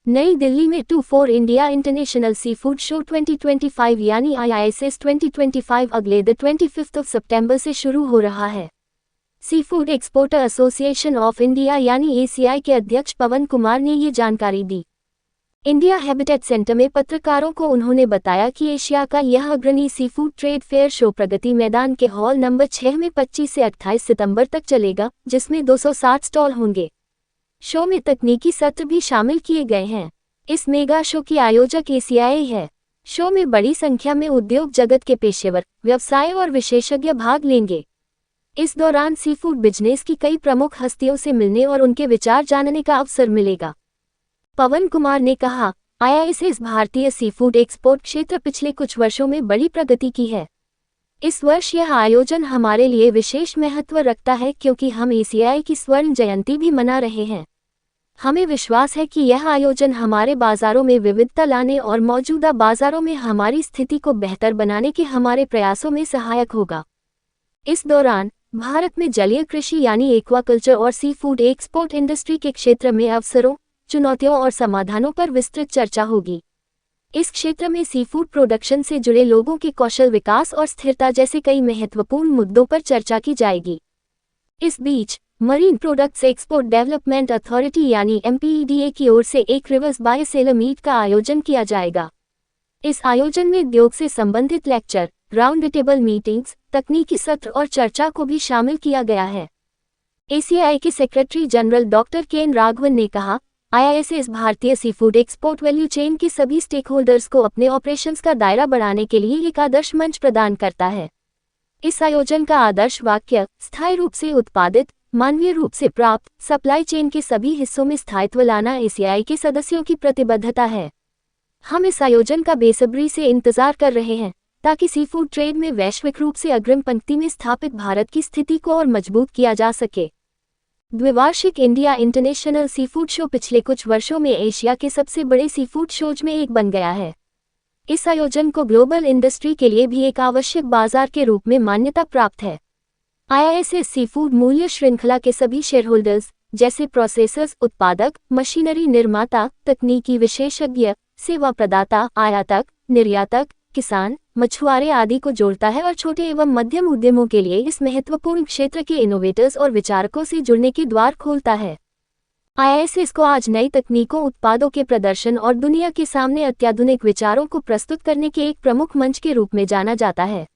नई दिल्ली में 24 India international sea food show 2025 यानी IISS 2025 अगले 25 सितंबर से शुरू हो रहा है। Seafood Exporter Association of India यानी ACI के अध्यक्ष पवन कुमार ने ये जानकारी दी। इंडिया हैबिटेट सेंटर में पत्रकारों को उन्होंने बताया कि एशिया का यह अग्रणी sea food trade fair show Pragati Maidan के हॉल नंबर 6 में 25 से 28 सितंबर तक चलेगा, जिसमें 260 स्टॉल होंगे। शो में तकनीकी सत्र भी शामिल किए गए हैं। इस मेगा शो की आयोजक ACI है। शो में बड़ी संख्या में उद्योग जगत के पेशेवर, व्यवसाय और विशेषज्ञ भाग लेंगे। इस दौरान सी फूड बिजनेस की कई प्रमुख हस्तियों से मिलने और उनके विचार जानने का अवसर मिलेगा। पवन कुमार ने कहा, IISS भारतीय सी फूड एक्सपोर्ट क्षेत्र पिछले कुछ वर्षों में बड़ी प्रगति की है। इस वर्ष यह आयोजन हमारे लिए विशेष महत्व रखता है क्योंकि हम ACI की स्वर्ण जयंती भी मना रहे हैं। हमें विश्वास है कि यह आयोजन हमारे बाजारों में विविधता लाने और मौजूदा बाजारों में हमारी स्थिति को बेहतर बनाने के हमारे प्रयासों में सहायक होगा। इस दौरान भारत में जलीय कृषि यानी एक्वाकल्चर और सी फूड एक्सपोर्ट इंडस्ट्री के क्षेत्र में अवसरों, चुनौतियों और समाधानों पर विस्तृत चर्चा होगी। इस क्षेत्र में सी फूड प्रोडक्शन से जुड़े लोगों के कौशल विकास और स्थिरता जैसे कई महत्वपूर्ण मुद्दों पर चर्चा की जाएगी। इस बीच Marine Products Export Development Authority यानी MPEDA की ओर से एक रिवर्स बायोसेलर मीट का आयोजन किया जाएगा। इस आयोजन में उद्योग से संबंधित लेक्चर, राउंड टेबल मीटिंग्स, तकनीकी सत्र और चर्चा को भी शामिल किया गया है। ACI के सेक्रेटरी जनरल डॉक्टर केन राघवन ने कहा, IISS भारतीय sea food export value chain के सभी स्टेकहोल्डर्स को अपने ऑपरेशंस का दायरा बढ़ाने के लिए एक आदर्श मंच प्रदान करता है। इस आयोजन का आदर्श वाक्य स्थायी रूप से उत्पादित, मानवीय रूप से प्राप्त, सप्लाई चेन के सभी हिस्सों में स्थायित्व लाना ACI के सदस्यों की प्रतिबद्धता है। हम इस आयोजन का बेसब्री से इंतजार कर रहे हैं ताकि सी फूड ट्रेड में वैश्विक रूप से अग्रिम पंक्ति में स्थापित भारत की स्थिति को और मजबूत किया जा सके। द्विवार्षिक India international sea food show पिछले कुछ वर्षों में एशिया के सबसे बड़े सी फूड शोज में एक बन गया है। इस आयोजन को ग्लोबल इंडस्ट्री के लिए भी एक आवश्यक बाजार के रूप में मान्यता प्राप्त है। IISS सी फूड मूल्य श्रृंखला के सभी शेयरहोल्डर्स जैसे प्रोसेसर्स, उत्पादक, मशीनरी निर्माता, तकनीकी विशेषज्ञ, सेवा प्रदाता, आयातक, निर्यातक, किसान, मछुआरे आदि को जोड़ता है और छोटे एवं मध्यम उद्यमों के लिए इस महत्वपूर्ण क्षेत्र के इनोवेटर्स और विचारकों से जुड़ने के द्वार खोलता है। IISS को आज नई तकनीकों, उत्पादों के प्रदर्शन और दुनिया के सामने अत्याधुनिक विचारों को प्रस्तुत करने के एक प्रमुख मंच के रूप में जाना जाता है।